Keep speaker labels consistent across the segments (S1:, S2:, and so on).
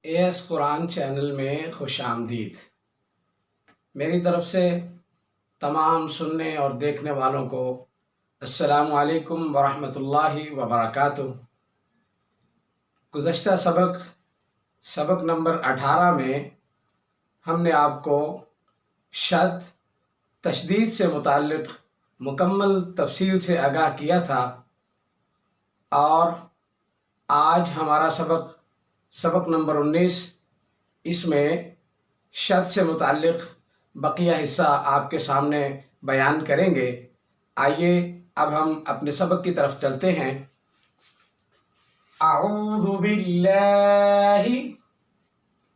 S1: As Quran channel में खुश आमदीद। मेरी तरफ से तमाम सुनने और देखने वालों को अस्सलामु अलैकुम वरहमतुल्लाहि वबरकातुह। गुज़श्ता सबक नंबर 18 में हमने आपको शद तशदीद से मुताल्लिक़ मुकम्मल तफसील से आगाह किया था और आज हमारा सबक नंबर 19, इसमें शद से मुताल्लिक़ बकिया हिस्सा आपके सामने बयान करेंगे। आइए अब हम अपने सबक की तरफ चलते हैं। अऊज़ु बिल्लाहि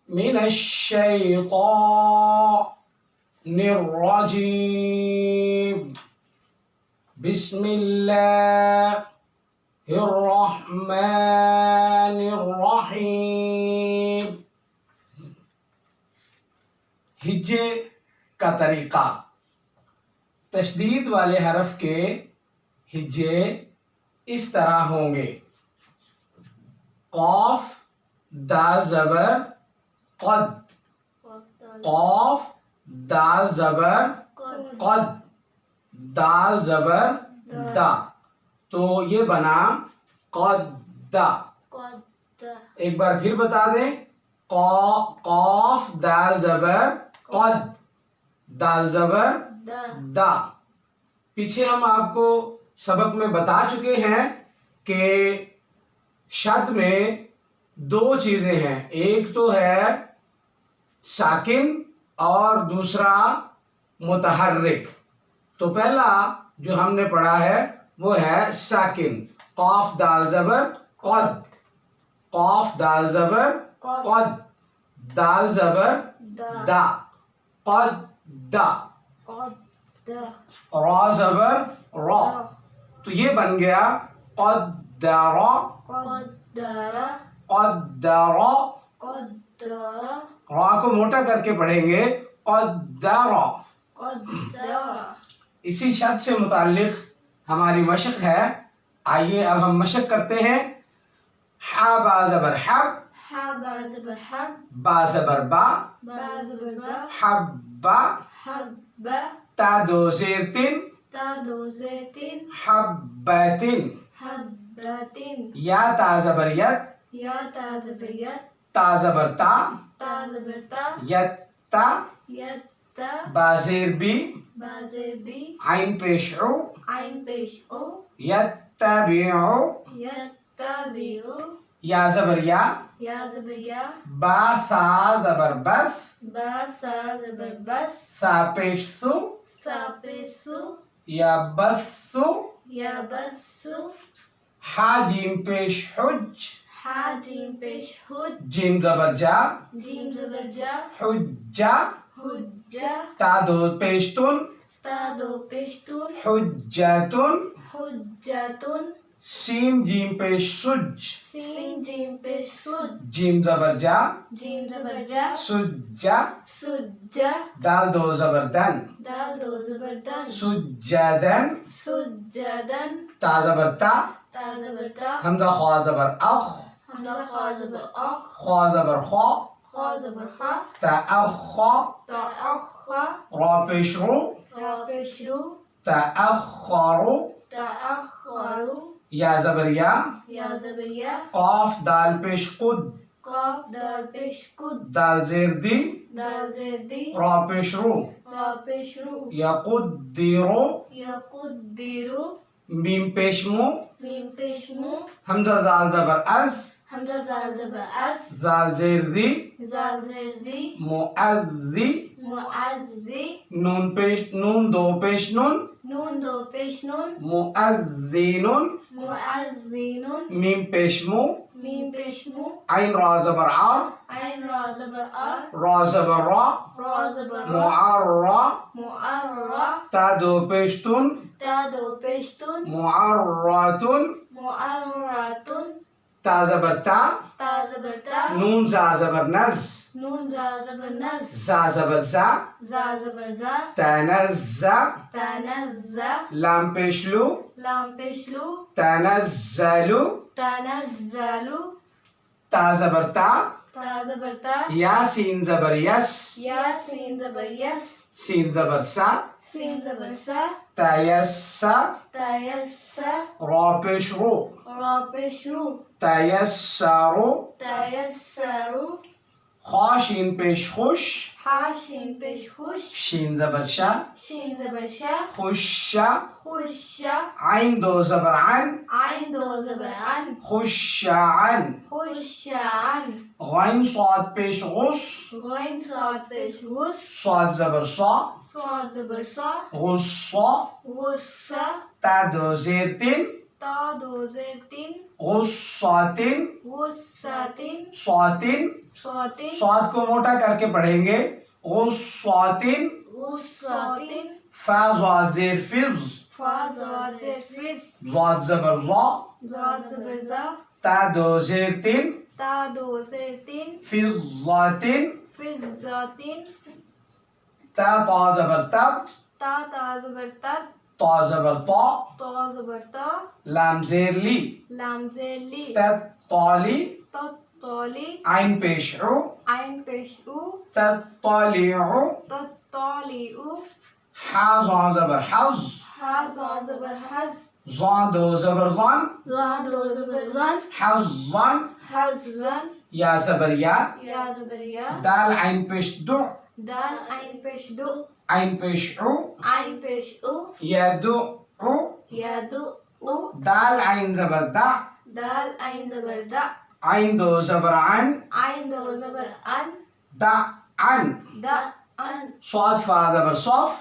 S1: मिनश शैतानिर रजीम। बिस्मिल्लाहिर्रहमानिर्रहीम। हिज्जे का तरीक़ा। तशदीद वाले हरफ के हिज्जे इस तरह होंगे। क़ाफ दाल ज़बर क़द, क़ाफ दाल ज़बर क़द, दाल ज़बर दा, तो ये बना क़द्दा। एक बार फिर बता दें, क़ाफ दाल ज़बर क़द, दाल ज़बर दा। पीछे हम आपको सबक में बता चुके हैं कि शद में दो चीज़ें हैं, एक तो है साकिन और दूसरा मुतहर्रिक। तो पहला जो हमने पढ़ा है वो है साकिन। क़ाफ दाल ज़बर क़द, क़ाफ दाल ज़बर क़द, दाल ज़बर दा, क़द्दा। रा ज़बर रा, तो ये बन गया क़द्दरा, क़द्दरा। रा को मोटा करके पढ़ेंगे क़द्दरा। इसी शद से मुताल्लिक़ हमारी मशक है। आइए अब हम मशक करते हैं। हा बा ज़बर हब, बा ज़बर बा, हब्बा। ता दो ज़ेर तिन, हब्बतिन। या ता ज़बर यत, ता ज़बर ता, यत्ता। बा ज़ेर बी, आइन पेश उ, यत्तबिउ। या ज़बर या, बा सा ज़बर बस, सा पेश सु, या बस्सु। हा जीम पेश हुज, जीम ज़बर जा, हुज्जा। ता दो पेश तुन, हुज्जतुन। सीन जीम पेश सुज, जीम ज़बर जा, सुज्जा। दाल दो ज़बर दन, सुज्जदन। ता ज़बर ता, हमज़ा ख्वा ज़बर अख, ख्वा ज़बर ख्वा, तअख्खा। रा पेश रू, तअख्खरु। या ज़बर या, क़ाफ दाल पेश कुद, दाल ज़ेर दी, रा पेश रू, यक़ुद्दिरु। मीम पेश मु, हमज़ा ज़ाल ज़बर अज़, ज़ाल ज़ेर दी, मुअज़्ज़ी। नून दो पेश नुन, मुअज़्ज़िनुन। मीम पेश मु, आइन रा ज़बर आ, रा ज़बर रा, मुअर्रा। ता दो पेश तुन, मुअर्रातुन। ता ज़बर ता, नून जा ज़बर नज़, जा ज़बर जा, तनज़्ज़ा। लाम पेश लू, तनज़्ज़लु। ता ज़बर ता,
S2: ता ज़बर ता,
S1: या सीन ज़बर यस,
S2: या सीन ज़बर यस,
S1: सीन ज़बर सा,
S2: सीन ज़बर सा,
S1: तयस्सा,
S2: तयस्सा,
S1: रा पेश रो,
S2: रा पेश रू,
S1: तयस्सरो,
S2: तयस्सरू,
S1: खा शीन पेश खुश,
S2: हा शीन पेश खुश,
S1: शीन ज़बर शा,
S2: शीन ज़बर शा,
S1: खुशा,
S2: खुशा,
S1: आइन दो ज़बर अन,
S2: आइन दो ज़बर अन,
S1: खुशाअन,
S2: खुशाअन,
S1: गैन स्वाद पेश गुस,
S2: गैन साद पेश गुस,
S1: स्वाद ज़बर सा,
S2: स्वाद ज़बर सा,
S1: गुस्सा,
S2: गुस्सा,
S1: ता दो ज़ेर तीन,
S2: ता दो ज़ेर तीन,
S1: गुस्सातिन,
S2: गुस्सातिन,
S1: स्वातिन,
S2: स्वातिन,
S1: स्वाद को मोटा करके पढ़ेंगे, गुस्सातिन,
S2: गुस्सातिन,
S1: फा ज़ा ज़ेर फिज़,
S2: फा ज़ा ज़ेर फिज़,
S1: ज़ाद ज़बर ज़ा,
S2: ज़ाद ज़बर ज़ा,
S1: ता दो ज़ेर तीन,
S2: ता दो ज़ेर तीन,
S1: फिज़्ज़ातिन,
S2: फिज़्ज़ातिन,
S1: ता ज़बर तब,
S2: ता ज़बर तब,
S1: ता ज़बर ता,
S2: ता ज़बर ता,
S1: लाम ज़ेर ली,
S2: लाम ज़ेर ली,
S1: तत्ताली,
S2: तत्ताली,
S1: आइन पेश उ,
S2: आइन पेश ऊ,
S1: तत्तालिउ,
S2: तत्तालिउ,
S1: हा ज़ा ज़बर हज़,
S2: हा ज़ा ज़बर हज़,
S1: ज़ा दो ज़बर ज़न,
S2: ज़ा दो ज़बर ज़न,
S1: हज़्ज़न,
S2: हज़्ज़न,
S1: या ज़बर या,
S2: या ज़बर या,
S1: दाल आइन पेश दु,
S2: दाल आइन पेश दो,
S1: आइन पेश उ,
S2: आइन पेश ऊ,
S1: यदु उ,
S2: यदु ऊ,
S1: दाल आइन ज़बर दा,
S2: दाल आइन ज़बर दा,
S1: आइन दो ज़बर अन,
S2: आइन दो ज़बर अन,
S1: दा अन,
S2: दा अन,
S1: स्वाद फा ज़बर सफ,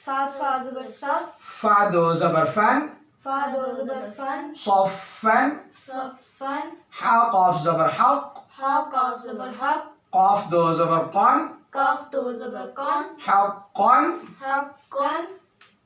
S2: सात फा ज़बर सफ,
S1: फा दो ज़बर फन,
S2: फा दो ज़बर फन,
S1: सफ़न,
S2: सफ़न,
S1: हा क़ाफ ज़बर हक,
S2: हा काफ ज़बर हक,
S1: क़ाफ दो ज़बर क़न,
S2: काफ दो ज़बर कौन,
S1: हक़्क़न,
S2: हक़्क़न,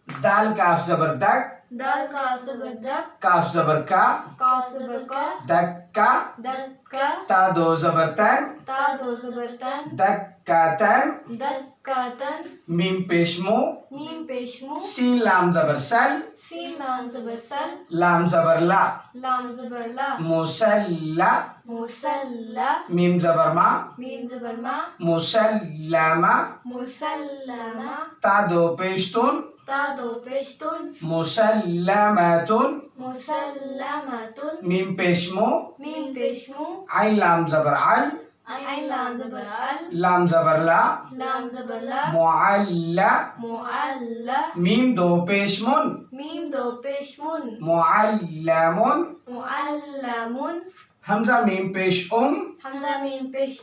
S1: दाल काफ ज़बर दक,
S2: दाल काफ ज़बर दक,
S1: काफ ज़बर का,
S2: काफ ज़बर का,
S1: दक्का,
S2: दक्का,
S1: ता दो ज़बर तन,
S2: ता दो ज़बर तन,
S1: दक्कातन,
S2: दक्कातन,
S1: मीम पेश मु,
S2: मीम पेश मु,
S1: सीन लाम ज़बर सल,
S2: सीन लाम ज़बर सल,
S1: लाम ज़बर ला,
S2: लाम ज़बर ला,
S1: मुसल्ला,
S2: मुसल्ला,
S1: मीम ज़बर मा,
S2: मीम ज़बर मा,
S1: मुसल्लमा,
S2: मुसल्लमा,
S1: ता दो पेशतुन,
S2: ता दो पेशतुन,
S1: मुसल्लमातुन,
S2: मुसल्लमातुन,
S1: मीम पेशमो,
S2: मीम पेश मु,
S1: आइन लाम ज़बर अल,
S2: आइन लाम ज़बर अल,
S1: लाम ज़बर ला,
S2: लाम ज़बर ला,
S1: मुअल्ला,
S2: मुअल्ला,
S1: मीम दो पेशमुन,
S2: मीम दो पेश मुन,
S1: मुअल्लमुन,
S2: मुअल्लमुन,
S1: हमज़ा मीम पेश
S2: हमज़ा मीम पेश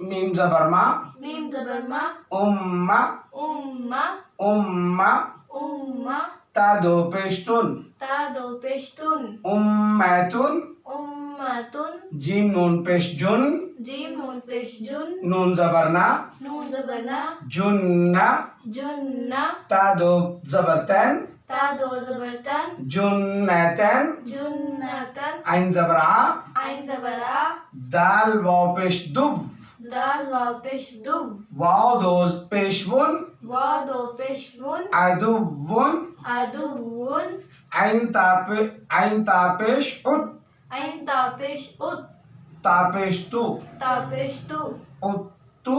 S1: मीम ज़बर मा,
S2: मीम ज़बर मा,
S1: उम्मा,
S2: उम्मा,
S1: उम्मा,
S2: उम्मा,
S1: ता दो पेशतुन,
S2: ता दो पेशतुन,
S1: उम्मतुन,
S2: उम्मतुन,
S1: जीम नून पेश जुन,
S2: जीम नून पेश जुन,
S1: नून ज़बर ना,
S2: नून ज़बर ना,
S1: जुन्ना,
S2: जुन्ना,
S1: ता दो ज़बर तन,
S2: ता दो ज़बर तन,
S1: जुन्नतन,
S2: जुन्नतन,
S1: आइन ज़बर आ,
S2: आइन ज़बर आ,
S1: दाल वाव पेश दुब,
S2: दाल वाव पेश दुब,
S1: वाव दो पेश वुन,
S2: वाव दो पेश वुन,
S1: अदुवुन,
S2: अदुवुन,
S1: आइन तापेश उद,
S2: आइन ता पेश उत,
S1: तापेश तु,
S2: ता पेश तु,
S1: उत्तु,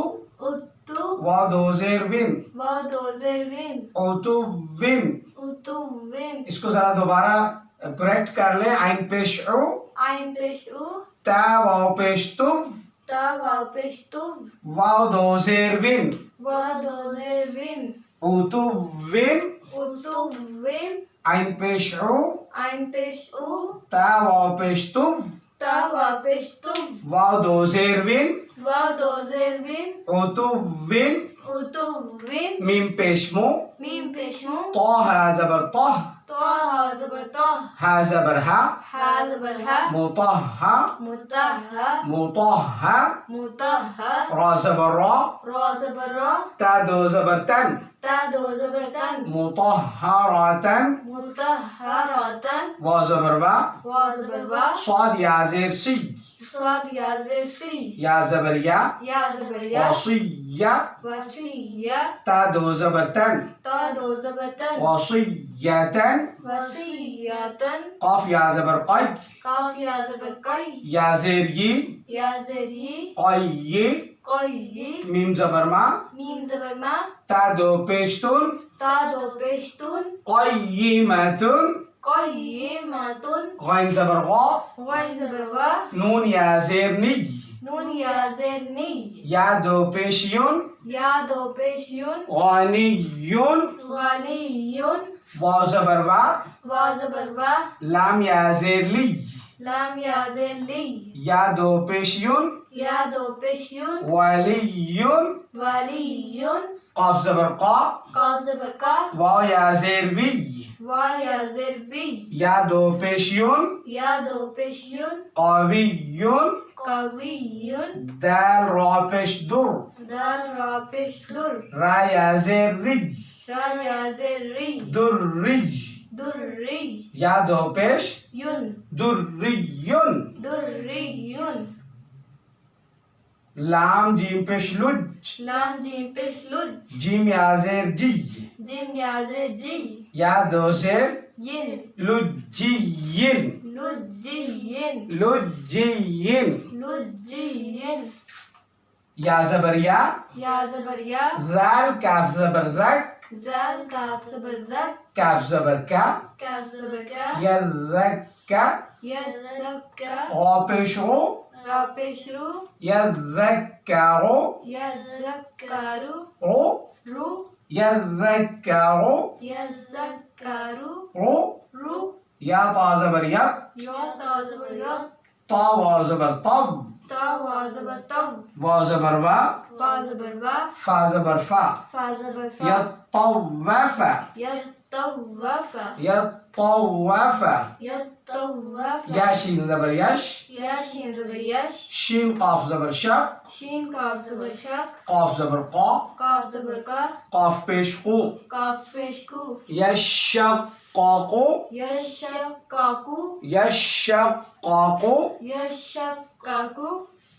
S2: उत्तु,
S1: वाव दो ज़ेर विन,
S2: वाव दो ज़ेर विन,
S1: उतुविन।
S2: उतुविन,
S1: इसको जरा दोबारा करेक्ट कर ले, आइन पेश उ,
S2: आइन पेश उ,
S1: ता वाव पेश तुव,
S2: ता वाव पेश तुव,
S1: वाव दो ज़ेर विन,
S2: वाव दो ज़ेर विन,
S1: उतुविन,
S2: उतुविन,
S1: आइन पेश उ,
S2: आइन पेश उ,
S1: ता वाव पेश तुव,
S2: ता वाव पेश तुव,
S1: वाव दो ज़ेर विन,
S2: वाव दो ज़ेर विन,
S1: उतुविन,
S2: उतुविन,
S1: मीम पेश मु,
S2: मीम पेश मु,
S1: तो हा ज़बर तह,
S2: तो हा ज़बर तो,
S1: हा ज़बर हा,
S2: हा ज़बर हा,
S1: मुतहा,
S2: मुतहा,
S1: मुतहा,
S2: मुतहा,
S1: रा ज़बर रा,
S2: रा ज़बर रा,
S1: ता दो ज़बर तन,
S2: ता दो ज़बर तन,
S1: मुतहरातन,
S2: मुतहरातन,
S1: वा ज़बर वा,
S2: वा ज़बर वा,
S1: स्वाद या ज़ेर सी,
S2: स्वाद या ज़ेर सी,
S1: या ज़बर या,
S2: या ज़बर या,
S1: वसिया,
S2: वसिया
S1: ता दो ज़बर तन
S2: ता दो ज़बर तन
S1: वसियतन
S2: वसियतन
S1: क़ाफ या ज़बर क़य
S2: काफ या ज़बर कई
S1: या ज़ेर ये
S2: या ज़ेर ये
S1: क़य्यी
S2: कई
S1: मीम ज़बर मा
S2: मीम ज़बर मा
S1: ता दो पेशतुन
S2: ता दो पेशतुन
S1: क़य्यिमतुन
S2: क़य्यिमतुन
S1: ग़ैन ज़बर ग़ा
S2: गैन ज़बर गा
S1: नून या ज़ेर नी
S2: नून या ज़ेर नी
S1: या दो पेशियुन
S2: या दो पेशियुन
S1: ग़ानियुन
S2: गनीयुन
S1: वाव ज़बर वा
S2: वा ज़बर वा
S1: लाम या ज़ेर ली
S2: लाम या ज़ेर ली
S1: या दो पेशियुन
S2: या दो पेशियुन
S1: वलियुन
S2: वलियुन
S1: क़ाफ ज़बर क़ा
S2: काफ ज़बर का
S1: वाव या ज़ेर वी
S2: वा या ज़ेर बी
S1: या दो पेशियुन
S2: या दो पेशियुन
S1: क़वियुन
S2: कवियुन
S1: दाल रा पेश दुर
S2: दाल रा पेश दुर
S1: रा या ज़ेर रि
S2: रा या ज़ेर री
S1: दुर्रिज
S2: दुर्री
S1: या दो पेश
S2: युन
S1: दुर्रियुन
S2: दुर्रियुन
S1: लाम जीम पेश लुज
S2: लाम जीम पेश लुज
S1: जीम या ज़ेर जी
S2: जिम या ज़ेर जी
S1: या दो ज़ेर
S2: यिन
S1: लुज्जियिन
S2: लुज्जियिन
S1: लुज्जियिन
S2: लुज्जियिन
S1: या ज़बर या
S2: या ज़बर या
S1: ज़ाल काफ ज़बर ज़क
S2: ज़ाल काफ ज़बर ज़क
S1: काफ ज़बर का
S2: काफ ज़बर का
S1: या ज़क्का
S2: या ज़क्का
S1: ग़ा पेश ग़ो
S2: रा पेश रू
S1: या ज़क्कारो
S2: या ज़क्कारू
S1: ग़ो
S2: रू
S1: या ज़क्कारो
S2: या ज़क्कारू
S1: ग़ो
S2: रू
S1: या ता ज़बर या
S2: या ता ज़बर या
S1: ता वा ज़बर तब
S2: ता वा ज़बर तब
S1: वा ज़बर वा
S2: वा ज़बर वा
S1: फा ज़बर फा
S2: फा ज़बर
S1: या
S2: फा
S1: तव्वफ़ा
S2: या तव्वफ़ा
S1: या तव्वफ़ा
S2: या तव्वफ़ा
S1: या शीन ज़बर यश
S2: या शीन ज़बर यश
S1: शीन क़ाफ ज़बर शक
S2: शीन काफ ज़बर शक
S1: क़ाफ ज़बर क़ा
S2: काफ ज़बर का
S1: क़ाफ पेश क़ू
S2: काफ पेश कू
S1: यशक़्क़ाक़ु
S2: यशक्काकू
S1: यशक़्क़ाक़ु
S2: यशक्काकू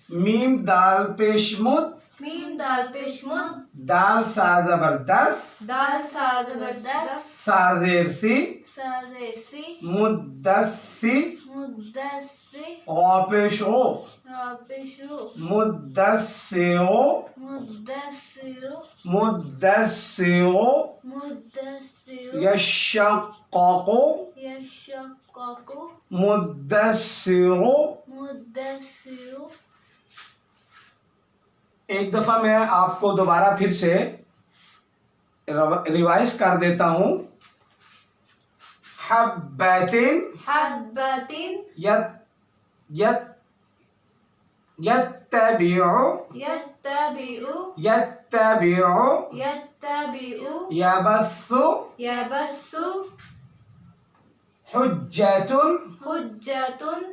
S1: मीम दाल पेश मुद
S2: मीम दाल पेश मुद
S1: दाल सा ज़बर दस
S2: दाल सा ज़बर दस
S1: सा ज़ेर सी
S2: सा ज़ेर सी
S1: मुद्दस्सी
S2: मुद्दस्सी
S1: ग़ा पेश ग़ो
S2: रा पेश रू
S1: मुद्दस्सिरो
S2: मुद्दस्सिरो
S1: मुद्दस्सिरो
S2: मुद्दस्सिरो
S1: यशक़्क़ाक़ु
S2: यशक्काकू
S1: मुद्दस्सिरो
S2: मुद्दस्सिरो
S1: एक दफ़ा मैं आपको दोबारा फिर से रिवाइज कर देता हूँ हब्बतिन
S2: हब्बतिन
S1: यत यत यत्तबिउ
S2: यत्तबिउ
S1: यत्तबिउ
S2: यत्तबिउ
S1: यबस्सु
S2: यबस्सु
S1: हुज्जतुन
S2: हुज्जतुन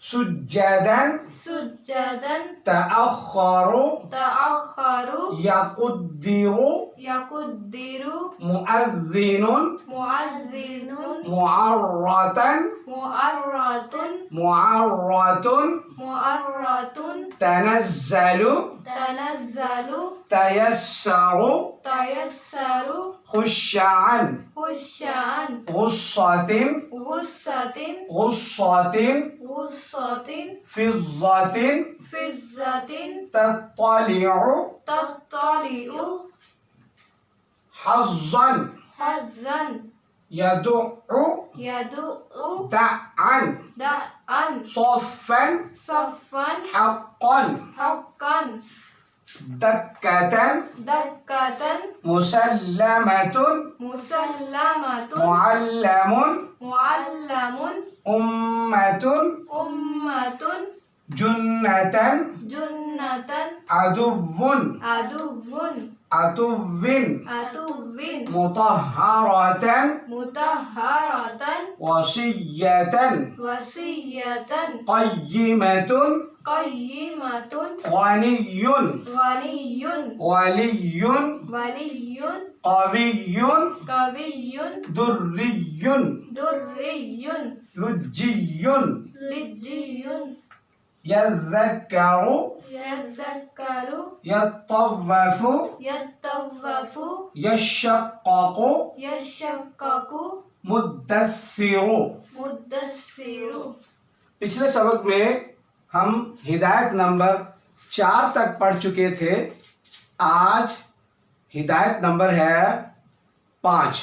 S1: सुज्जदन
S2: सुज्जदन
S1: तअख़्ख़रु
S2: तअख़्ख़रु
S1: यक़ुद्दिरु
S2: यक़ुद्दिरु
S1: मुअज़्ज़िनुन
S2: मुअज़्ज़िनुन
S1: मुअर्रतन
S2: मुअर्रतुन
S1: मुअर्रतुन
S2: मुअर्रतुन
S1: तनज़्ज़लु
S2: तनज़्ज़लु
S1: तयस्सरु
S2: तयस्सरु
S1: खुश्शान
S2: खुश्शान
S1: गुस्सतिन
S2: गुस्सतिन
S1: गुस्सतिन
S2: गुस्सतिन
S1: फिज़्ज़तिन
S2: फिज़्ज़तिन
S1: तत्तलिउ
S2: तत्तलिउ
S1: हज़्ज़न
S2: हज़्ज़न
S1: यदुउ
S2: यदुउ
S1: दअन
S2: दअन
S1: صفًا
S2: صفًا
S1: حقًا
S2: حقًا
S1: دكة
S2: دكة
S1: مسلمة
S2: مسلمة
S1: معلم
S2: معلم
S1: أمة
S2: أمة
S1: جنة
S2: جنة
S1: عدو
S2: عدو
S1: عدو
S2: عدو
S1: مطهرة
S2: مطهرة
S1: وصية
S2: وصية
S1: قيمة
S2: قيمة
S1: غني
S2: غني
S1: ولي
S2: ولي
S1: قوي
S2: قوي
S1: دري
S2: دري
S1: لجي
S2: لجي
S1: यज़्ज़करु,
S2: यज़्ज़करु,
S1: यत्तव्वफु,
S2: यत्तव्वफु,
S1: यशक्ककु,
S2: यशक्ककु,
S1: मुद्दस्सिरु।
S2: मुद्दस्सिरु।
S1: पिछले सबक में हम हिदायत नंबर 4 तक पढ़ चुके थे। आज हिदायत नंबर है 5।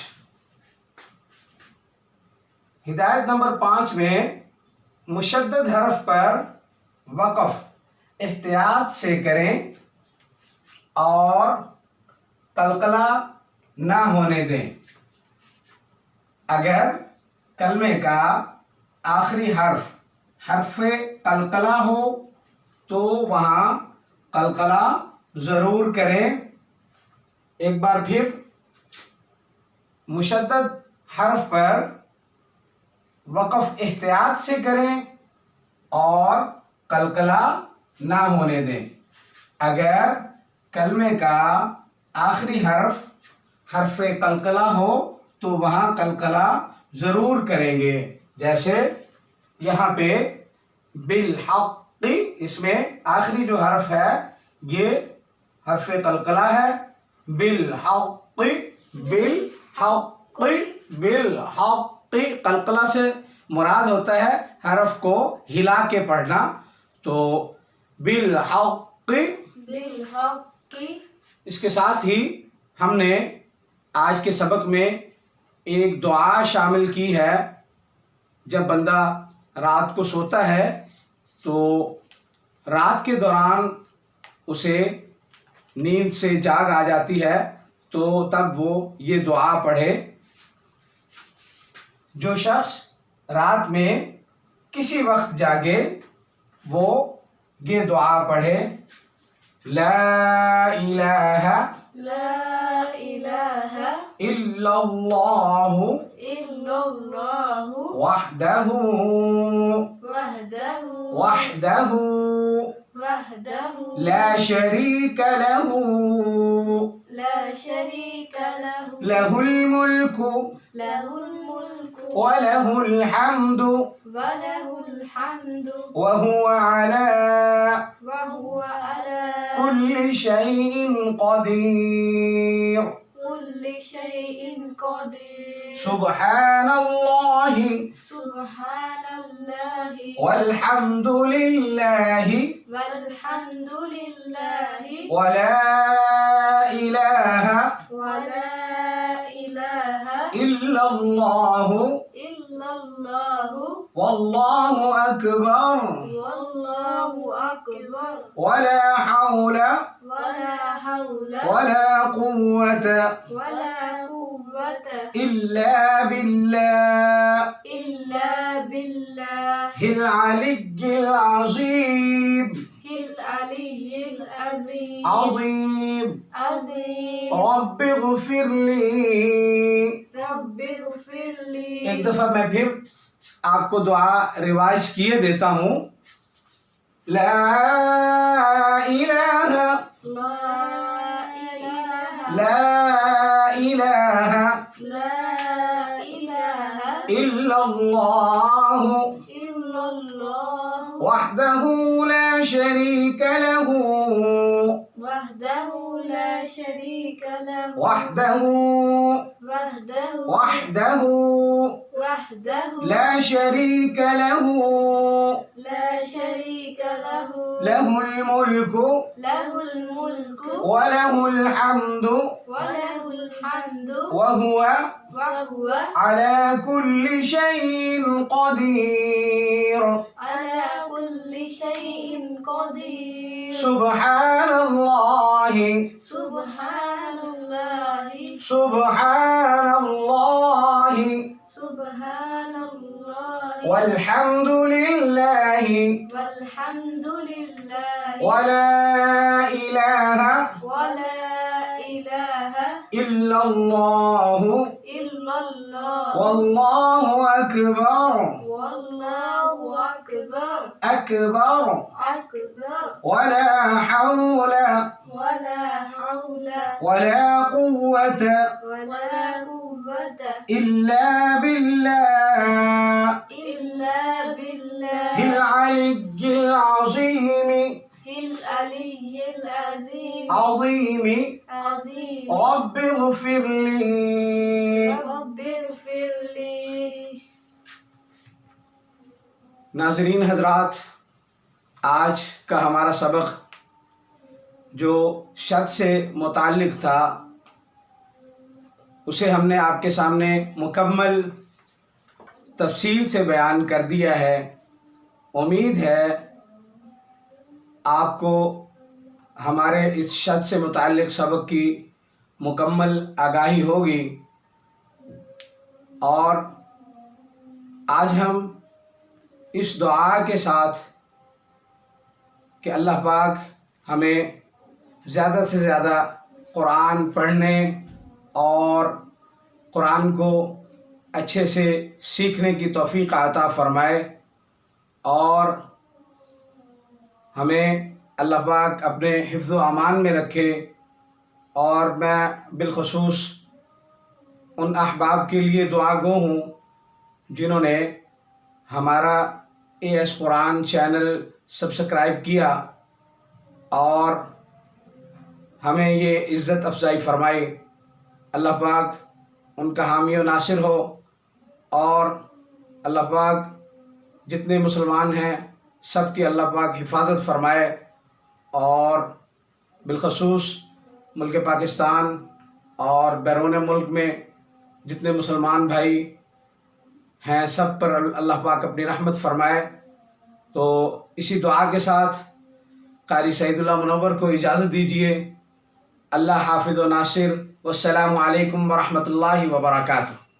S1: हिदायत नंबर 5 में मुशद्दद हर्फ पर वक़फ़ एहतियात से करें और कलकला ना होने दें। अगर कलमे का आखिरी हर्फ कलकला हो तो वहाँ कलकला ज़रूर करें। एक बार फिर मुशद्दद हर्फ पर वक़फ़ एहतियात से करें और कलकला ना होने दें। अगर कलमे का आखिरी हर्फ कलकला हो तो वहाँ कलकला ज़रूर करेंगे। जैसे यहाँ पे बिलहक़्क़ि, इसमें आखिरी जो हर्फ है ये हर्फ कलकला है। बिलहक़्क़ि, बिलहक़्क़ि, बिलहक़्क़ि, कलकला से मुराद होता है हर्फ को हिला के पढ़ना। तो बिलहक़्क़ि,
S2: बिलहक़्क़ि।
S1: इसके साथ ही हमने आज के सबक में एक दुआ शामिल की है। जब बंदा रात को सोता है तो रात के दौरान उसे नींद से जाग आ जाती है तो तब वो ये दुआ पढ़े। जो शख्स रात में किसी वक्त जागे वो ये दुआ पढ़े। ला इलाहा
S2: ला इलाहा
S1: इल्लल्लाहु
S2: इल्लल्लाहु
S1: वहदहु
S2: वहदहु
S1: वहदहु
S2: वहदहु
S1: ला शरीक लहु
S2: ला शरीक लहु
S1: लहुल मुल्कु
S2: लहुल मुल्कु
S1: व लहुल हम्दु
S2: वलहुल हम्दु
S1: व हुवा अला
S2: वहुवा अला
S1: कुल्लि शैइन क़दीर।
S2: कुल्लि शैइन क़दीर।
S1: सुब्हानल्लाहि
S2: सुब्हानल्लाहि
S1: वल्हम्दुलिल्लाहि
S2: वल्हम्दुलिल्लाहि
S1: वला इलाहा
S2: वला इलाहा
S1: इल्लल्लाहु
S2: इल्लल्लाहु
S1: वल्लाहु अकबर
S2: वल्लाहु अकबर
S1: वला हौला
S2: वला हौला
S1: वला कुव्वता
S2: वला कुव्वता
S1: इल्ला बिल्लाह
S2: इल्ला बिल्लाहिल
S1: हिल अलिय्यिल अज़ीम
S2: अलीय्यिल अज़ीम
S1: अज़ीम।
S2: अज़ीम।
S1: रब्बिग़फ़िरली।
S2: रब्बिग़फ़िरली।
S1: एक दफा मैं फिर आपको दुआ रिवाइज किए देता हूँ। ला इलाहा
S2: ला इलाहा
S1: ला इलाहा
S2: ला इलाहा
S1: इल्लल्लाहु
S2: इल्लल्लाहु
S1: वहदहु ला शरीक लहु
S2: वहदहु ला शरीक लहु
S1: वहदहु
S2: वहदहु
S1: वहदहु
S2: वहदहु
S1: ला शरीक लहु
S2: ला शरीक लहु
S1: लहुल मुल्कु
S2: लहुल मुल्कु
S1: व लहुल हम्दु
S2: वलहुल हम्दु
S1: व हुवा
S2: वहुवा
S1: अला कुल्लि शैइन क़दीर।
S2: अला कुल्लि शैइन क़दीर।
S1: सुब्हानल्लाहि
S2: सुब्हानल्लाहि
S1: सुब्हानल्लाहि
S2: सुब्हानल्लाहि
S1: वल्हम्दुलिल्लाहि
S2: वल्हम्दुलिल्लाहि
S1: वला इलाहा
S2: वला इलाहा
S1: इल्लल्लाहु
S2: इल्लल्लाहु
S1: वल्लाहु अकबर
S2: वल्लाहु अकबर
S1: अकबर
S2: अकबर
S1: वला हौला
S2: वला हौला
S1: वला कुव्वता
S2: वला कुव्वता
S1: इल्ला बिल्लाह
S2: इल्ला बिल्लाह
S1: हिल अलिय्यिल अज़ीम अज़ीम रब्बिग़फ़िरली। नाज़रीन हज़रात, आज का हमारा सबक जो शद से मुताल्लिक़ था उसे हमने आपके सामने मुकम्मल तफसील से बयान कर दिया है। उम्मीद है आपको हमारे इस शद से मुताल्लिक़ सबक की मुकम्मल आगाही होगी। और आज हम इस दुआ के साथ कि अल्लाह पाक हमें ज़्यादा से ज़्यादा कुरान पढ़ने और कुरान को अच्छे से सीखने की तौफ़ीक़ अता फ़रमाए और हमें अल्लाह पाक अपने हिफ्ज़ व अमान में रखे। और मैं बिलख़ुसूस उन अहबाब के लिए दुआ गो हूँ जिन्होंने हमारा AS कुरान चैनल सब्सक्राइब किया और हमें ये इज़्ज़त अफ़ज़ाई फ़रमाई। अल्लाह पाक उनका हामी व नासिर हो और अल्लाह पाक जितने मुसलमान हैं सब की अल्लाह पाक हिफाजत फ़रमाए और बिलख़ुसूस मुल्क पाकिस्तान और बैरून मुल्क में जितने मुसलमान भाई हैं सब पर अल्लाह पाक अपनी रहमत फ़रमाए। तो इसी दुआ के साथ क़ारी सईदुल्लाह मुनव्वर को इजाज़त दीजिए। अल्लाह हाफ़िज़ व नासिर। वस्सलामु अलैकुम व रहमतुल्लाहि व बरकातुहू।